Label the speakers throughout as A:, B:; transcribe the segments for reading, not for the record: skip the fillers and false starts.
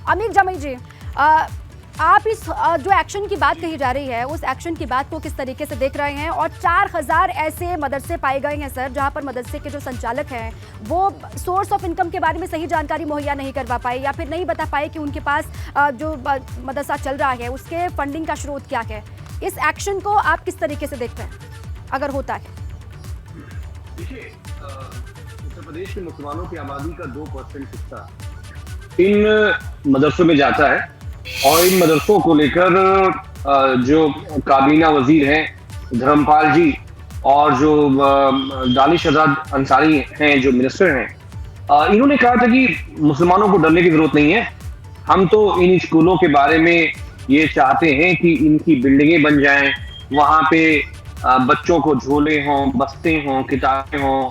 A: अमीर जमी जी, आप इस जो एक्शन की बात कही जा रही है उस एक्शन की बात को किस तरीके से देख रहे हैं? और 4000 ऐसे मदरसे पाए गए हैं सर जहां पर मदरसे के जो संचालक हैं वो सोर्स ऑफ इनकम के बारे में सही जानकारी मुहैया नहीं करवा पाए या फिर नहीं बता पाए कि उनके पास जो मदरसा चल रहा है उसके फंडिंग का स्रोत क्या है। इस एक्शन को आप किस तरीके से देखते हैं अगर होता है?
B: देखिए, उत्तर प्रदेश के मुसलमानों की आबादी का 2% हिस्सा इन मदरसों में जाता है और इन मदरसों को लेकर जो काबीना वजीर हैं धर्मपाल जी और जो दानिश आजाद अंसारी हैं जो मिनिस्टर हैं, इन्होंने कहा था कि मुसलमानों को डरने की जरूरत नहीं है। हम तो इन स्कूलों के बारे में ये चाहते हैं कि इनकी बिल्डिंगें बन जाएं, वहां पे बच्चों को झोले हों, बस्ते हों, किताबें हों,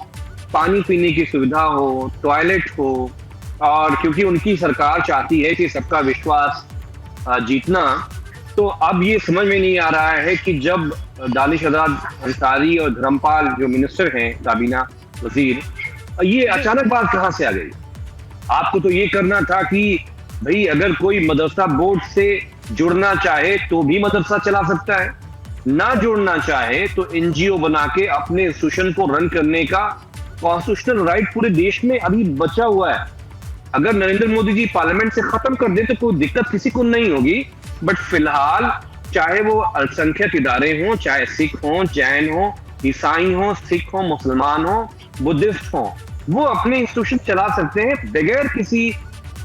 B: पानी पीने की सुविधा हो, टॉयलेट हो। और क्योंकि उनकी सरकार चाहती है कि सबका विश्वास जीतना, तो अब ये समझ में नहीं आ रहा है कि जब दानिश आजाद अंसारी और धर्मपाल जो मिनिस्टर हैं काबीना वजीर, ये अचानक बात कहाँ से आ गई? आपको तो ये करना था कि भाई अगर कोई मदरसा बोर्ड से जुड़ना चाहे तो भी मदरसा चला सकता है, ना जुड़ना चाहे तो एनजीओ बना के अपने इंस्टीट्यूशन को रन करने का कॉन्स्टिट्यूशनल राइट पूरे देश में अभी बचा हुआ है। अगर नरेंद्र मोदी जी पार्लियामेंट से खत्म कर दे तो कोई दिक्कत किसी को नहीं होगी, बट फिलहाल चाहे वो अल्पसंख्यक इदारे हों, चाहे सिख हों, जैन हों, ईसाई हों, सिख हों, मुसलमान हों, बुद्धिस्ट हों, वो अपने इंस्टीट्यूशन चला सकते हैं बगैर किसी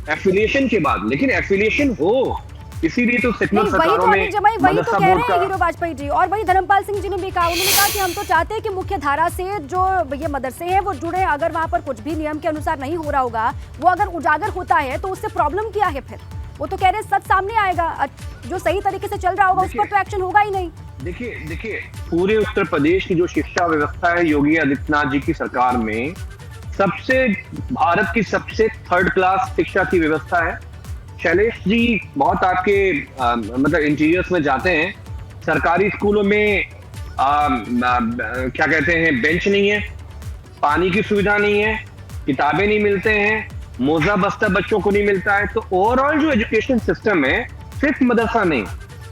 B: एफिलिएशन के बाद। लेकिन एफिलिएशन हो, इसीलिए तो सेकुलर सरकारों में
A: वही तो कह रहे हैं हीरो वाजपेयी जी। और वही धर्मपाल सिंह जी ने भी कहा, उन्होंने कहा कि हम तो चाहते हैं कि मुख्य धारा से जो ये मदरसे हैं वो जुड़े। अगर वहाँ पर कुछ भी नियम के अनुसार नहीं हो रहा होगा, वो अगर उजागर होता है तो उससे प्रॉब्लम क्या है फिर? वो तो कह रहे हैं सच सामने आएगा, जो सही तरीके से चल रहा होगा उस पर तो एक्शन होगा ही नहीं।
B: देखिए पूरे उत्तर प्रदेश की जो शिक्षा व्यवस्था है योगी आदित्यनाथ जी की सरकार में भारत की सबसे थर्ड क्लास शिक्षा की व्यवस्था है। शैलेश जी बहुत आपके मतलब इंटीरियर्स में जाते हैं, सरकारी स्कूलों में क्या कहते हैं, बेंच नहीं है, पानी की सुविधा नहीं है, किताबें नहीं मिलते हैं, मोजा बस्ता बच्चों को नहीं मिलता है। तो ओवरऑल जो एजुकेशन सिस्टम है, सिर्फ मदरसा नहीं,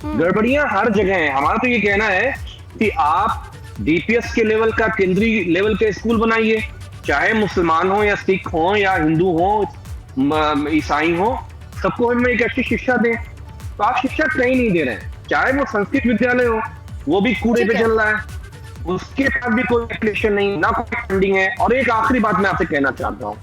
B: गड़बड़ियां हर जगह है। हमारा तो ये कहना है कि आप डीपीएस के लेवल का, केंद्रीय लेवल के स्कूल बनाइए, चाहे मुसलमान हो या सिख हो या हिंदू हो, ईसाई हो, सबको हम एक अच्छी शिक्षा दें। तो आप शिक्षा कहीं नहीं दे रहे हैं, चाहे वो संस्कृत विद्यालय हो, वो भी कूड़े पे चल रहा है, उसके पास भी कोई एप्लीकेशन नहीं, ना कोई फंडिंग है। और एक आखिरी बात मैं आपसे कहना चाहता हूँ,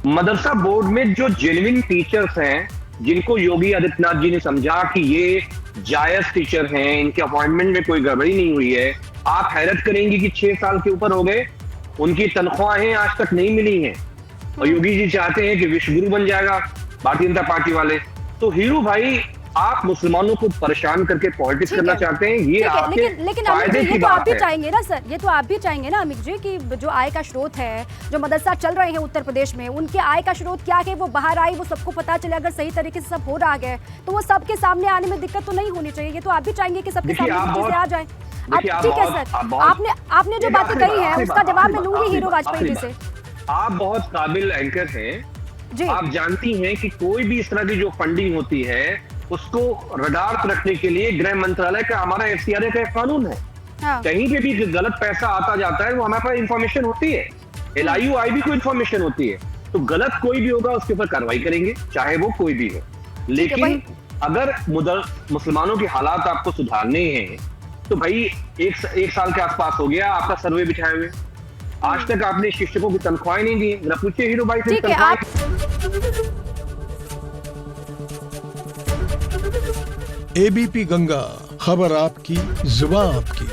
B: मदरसा बोर्ड में जो जेन्युइन टीचर्स हैं, जिनको योगी आदित्यनाथ जी ने समझा कि ये जायज टीचर हैं, इनके अपॉइंटमेंट में कोई गड़बड़ी नहीं हुई है, आप हैरत करेंगे कि 6 साल के ऊपर हो गए, उनकी तनख्वाहें आज तक नहीं मिली हैं। और योगी जी चाहते हैं कि विश्वगुरु बन जाएगा भारतीय जनता पार्टी वाले। तो हीरू भाई, आप मुसलमानों को परेशान करके पॉलिटिक्स करना चाहते हैं, ये आपके फायदे की बात है।
A: आप भी चाहेंगे ना सर, ये तो आप भी चाहेंगे ना अमित जी कि जो आय का स्रोत है, जो मदरसा चल रहे हैं उत्तर प्रदेश में, उनके आय का स्रोत क्या है वो बाहर आए, वो सबको पता चले। अगर सही तरीके से सब हो रहा है तो वो सबके सामने आने में दिक्कत तो नहीं होनी चाहिए। ये तो आप भी चाहेंगे कि सबके सामने चीजें आ जाए। ठीक है सर, आपने जो बातें कही है उसका जवाब मैं लूंगी हीरो वाजपेयी जी से।
B: आप बहुत काबिल एंकर हैं, आप जानती हैं कि कोई भी इस तरह की जो फंडिंग होती है उसको रडार पर रखने के लिए गृह मंत्रालय का, हमारा एफसीआरए का एक कानून है। कहीं पे भी गलत पैसा आता जाता है वो हमारे पास इंफॉर्मेशन होती है, LIU-IB को इंफॉर्मेशन होती है। तो गलत कोई भी होगा उसके ऊपर कार्रवाई करेंगे, चाहे वो कोई भी हो। लेकिन अगर मुसलमानों के हालात आपको सुधारने हैं तो भाई एक साल के आसपास हो गया आपका सर्वे बिछाए हुए, आज तक आपने शिक्षकों की तनख्वाहें नहीं दी। जरा पूछिए हीरो भाई से
C: ABP गंगा, खबर आपकी, जुबान आपकी।